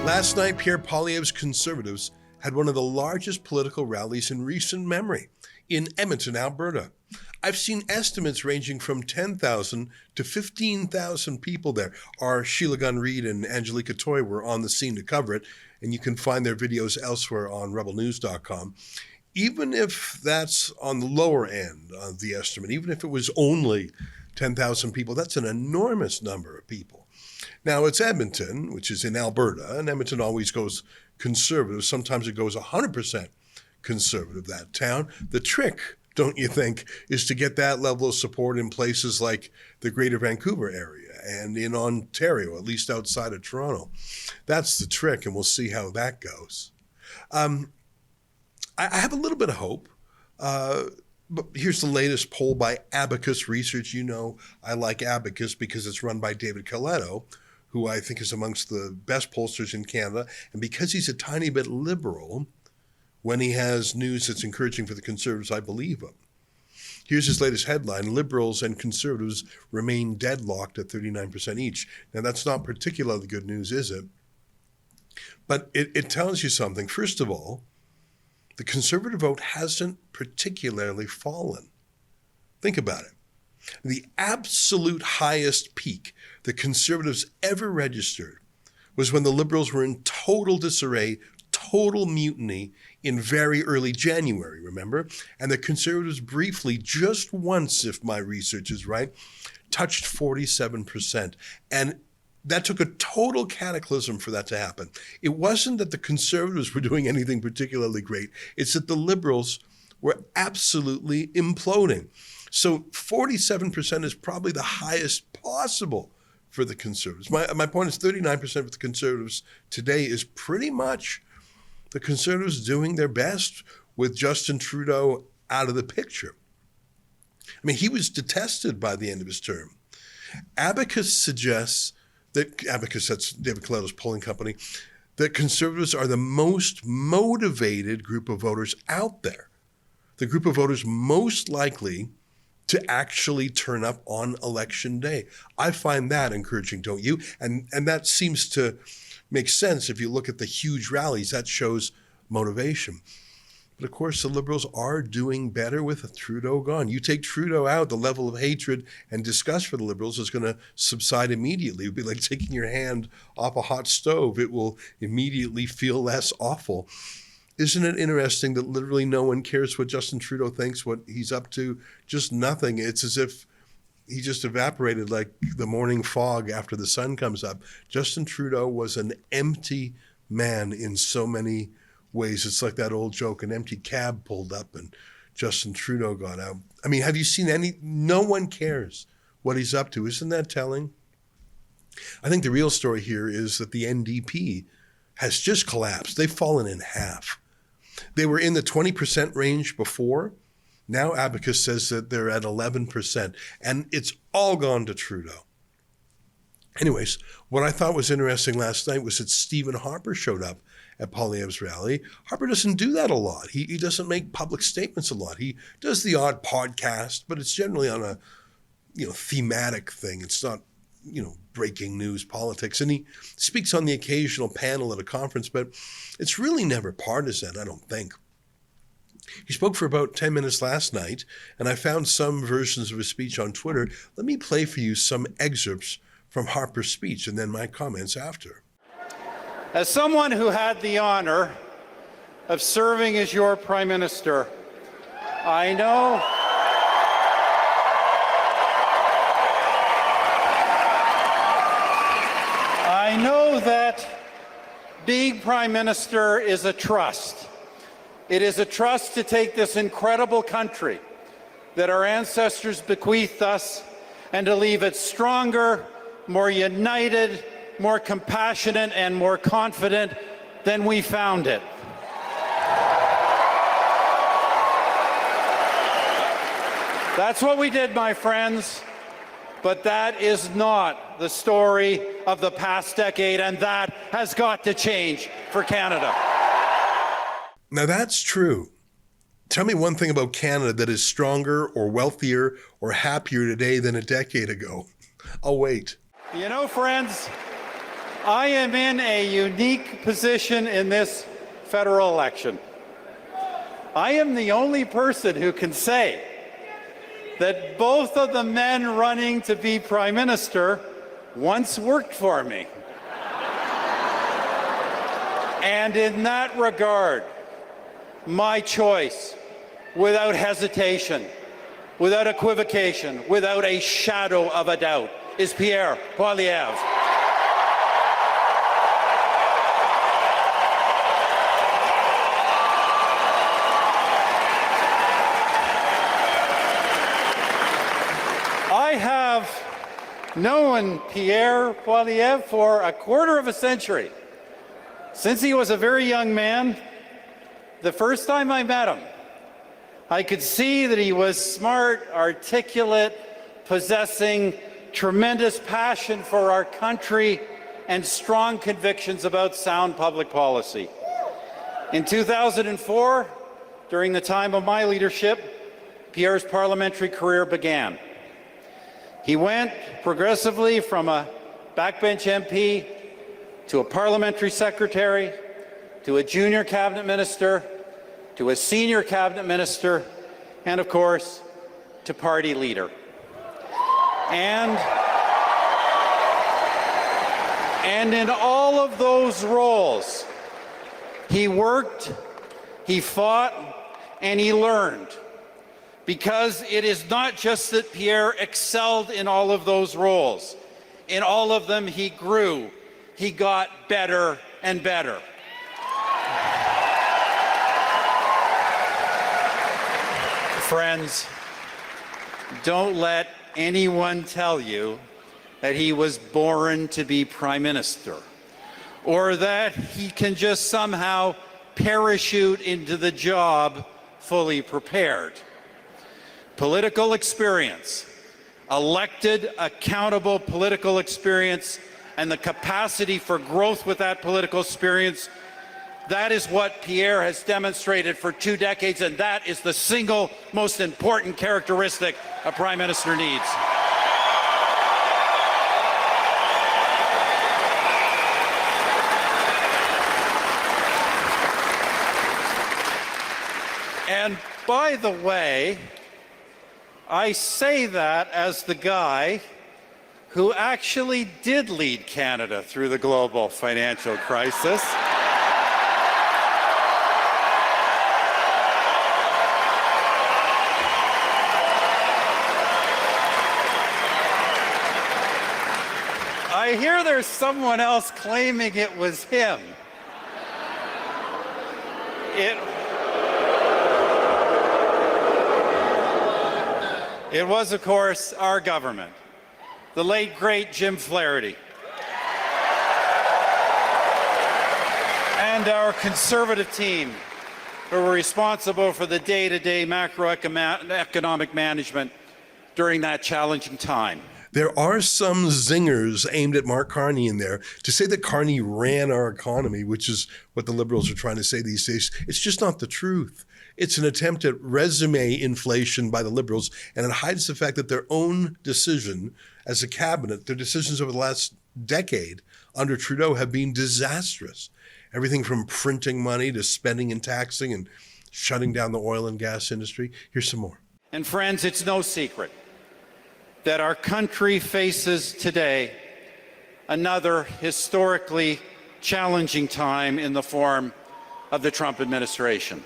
Last night, Pierre Poilievre's Conservatives had one of the largest political rallies in recent memory in Edmonton, Alberta. I've seen estimates ranging from 10,000 to 15,000 people there. Our Sheila Gunn Reid and Angelica Toy were on the scene to cover it, and you can find their videos elsewhere on rebelnews.com. Even if that's on the lower end of the estimate, even if it was only 10,000 people, that's an enormous number of people. Now, it's Edmonton, which is in Alberta, and Edmonton always goes conservative. Sometimes it goes 100% conservative, that town. The trick, don't you think, is to get that level of support in places like the Greater Vancouver area and in Ontario, at least outside of Toronto. That's the trick, and we'll see how that goes. I have a little bit of hope. But here's the latest poll by Abacus Research. You know I like Abacus because it's run by David Coletto, who I think is amongst the best pollsters in Canada. And because he's a tiny bit liberal, when he has news that's encouraging for the Conservatives, I believe him. Here's his latest headline: Liberals and Conservatives remain deadlocked at 39% each. Now, that's not particularly good news, is it? But it tells you something. First of all, the Conservative vote hasn't particularly fallen. Think about it. The absolute highest peak the Conservatives ever registered was when the Liberals were in total disarray, total mutiny in very early January, remember? And the Conservatives briefly, just once, if my research is right, touched 47%. And that took a total cataclysm for that to happen. It wasn't that the Conservatives were doing anything particularly great. It's that the Liberals were absolutely imploding. So 47% is probably the highest possible for the Conservatives. My point is 39% of the Conservatives today is pretty much the Conservatives doing their best with Justin Trudeau out of the picture. I mean, he was detested by the end of his term. Abacus suggests that's David Coletto's polling company, that Conservatives are the most motivated group of voters out there. The group of voters most likely to actually turn up on election day. I find that encouraging, don't you? And that seems to make sense if you look at the huge rallies. That shows motivation. But of course, the Liberals are doing better with Trudeau gone. You take Trudeau out, the level of hatred and disgust for the Liberals is going to subside immediately. It would be like taking your hand off a hot stove. It will immediately feel less awful. Isn't it interesting that literally no one cares what Justin Trudeau thinks, what he's up to? Just nothing. It's as if he just evaporated like the morning fog after the sun comes up. Justin Trudeau was an empty man in so many ways. It's like that old joke, an empty cab pulled up and Justin Trudeau got out. I mean, have you seen no one cares what he's up to. Isn't that telling? I think the real story here is that the NDP has just collapsed. They've fallen in half. They were in the 20% range before. Now Abacus says that they're at 11%, and it's all gone to Trudeau. Anyways, what I thought was interesting last night was that Stephen Harper showed up at Poilievre's rally. Harper doesn't do that a lot. He doesn't make public statements a lot. He does the odd podcast, but it's generally on a thematic thing. It's not breaking news politics. And he speaks on the occasional panel at a conference, but it's really never partisan, I don't think. He spoke for about 10 minutes last night, and I found some versions of his speech on Twitter. Let me play for you some excerpts from Harper's speech and then my comments after. As someone who had the honor of serving as your Prime Minister, I know that being Prime Minister is a trust. It is a trust to take this incredible country that our ancestors bequeathed us and to leave it stronger, more united, more compassionate, and more confident than we found it. That's what we did, my friends. But that is not the story of the past decade, and that has got to change for Canada. Now that's true. Tell me one thing about Canada that is stronger or wealthier or happier today than a decade ago. I'll wait. You know, friends, I am in a unique position in this federal election. I am the only person who can say that both of the men running to be Prime Minister once worked for me. And in that regard, my choice, without hesitation, without equivocation, without a shadow of a doubt, is Pierre Poilievre. I have known Pierre Poilievre for a quarter of a century. Since he was a very young man, the first time I met him, I could see that he was smart, articulate, possessing tremendous passion for our country and strong convictions about sound public policy. In 2004, during the time of my leadership, Pierre's parliamentary career began. He went progressively from a backbench MP to a parliamentary secretary, to a junior cabinet minister, to a senior cabinet minister, and of course, to party leader. And in all of those roles, he worked, he fought, and he learned. Because it is not just that Pierre excelled in all of those roles. In all of them, he grew. He got better and better. Friends, don't let anyone tell you that he was born to be Prime Minister, or that he can just somehow parachute into the job fully prepared. Political experience, elected, accountable political experience, and the capacity for growth with that political experience, that is what Pierre has demonstrated for 2 decades, and that is the single most important characteristic a Prime Minister needs. And by the way, I say that as the guy who actually did lead Canada through the global financial crisis. I hear there's someone else claiming it was him. It was, of course, our government, the late, great Jim Flaherty, and our Conservative team who were responsible for the day-to-day macroeconomic management during that challenging time. There are some zingers aimed at Mark Carney in there. To say that Carney ran our economy, which is what the Liberals are trying to say these days, it's just not the truth. It's an attempt at resume inflation by the Liberals, and it hides the fact that their own decision as a cabinet, their decisions over the last decade under Trudeau have been disastrous. Everything from printing money to spending and taxing and shutting down the oil and gas industry. Here's some more. And friends, it's no secret that our country faces today another historically challenging time in the form of the Trump administration.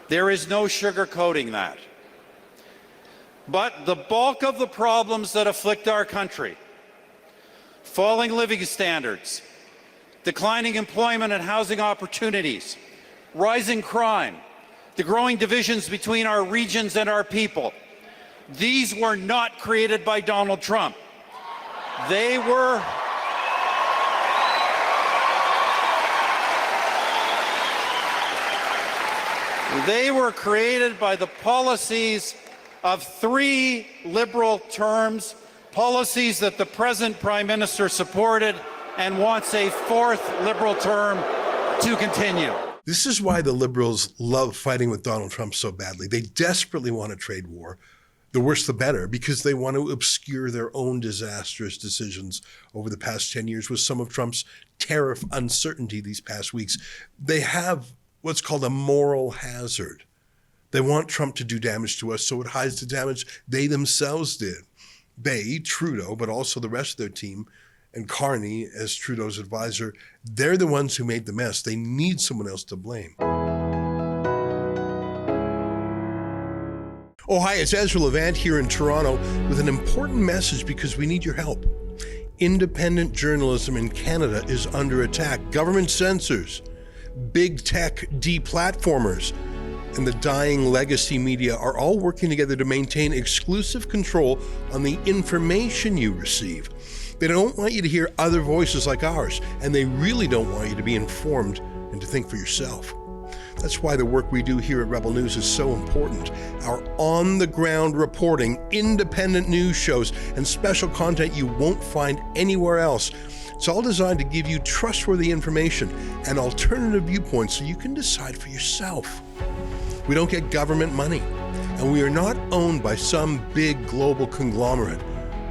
There is no sugarcoating that. But the bulk of the problems that afflict our country, falling living standards, declining employment and housing opportunities, rising crime, the growing divisions between our regions and our people, these were not created by Donald Trump. They were created by the policies of 3 Liberal terms, policies that the present Prime Minister supported and wants a 4th Liberal term to continue. This is why the Liberals love fighting with Donald Trump so badly. They desperately want a trade war. The worse the better, because they want to obscure their own disastrous decisions over the past 10 years with some of Trump's tariff uncertainty these past weeks. They have what's called a moral hazard. They want Trump to do damage to us, so it hides the damage they themselves did. They, Trudeau, but also the rest of their team, and Carney as Trudeau's advisor, they're the ones who made the mess. They need someone else to blame. Oh, hi, it's Ezra Levant here in Toronto with an important message because we need your help. Independent journalism in Canada is under attack. Government censors, big tech deplatformers, and the dying legacy media are all working together to maintain exclusive control on the information you receive. They don't want you to hear other voices like ours, and they really don't want you to be informed and to think for yourself. That's why the work we do here at Rebel News is so important. Our on-the-ground reporting, independent news shows, and special content you won't find anywhere else. It's all designed to give you trustworthy information and alternative viewpoints so you can decide for yourself. We don't get government money, and we are not owned by some big global conglomerate.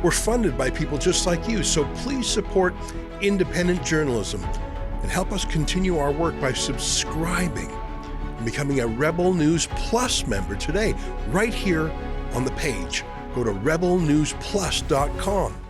We're funded by people just like you, so please support independent journalism and help us continue our work by subscribing and becoming a Rebel News Plus member today, right here on the page. Go to rebelnewsplus.com.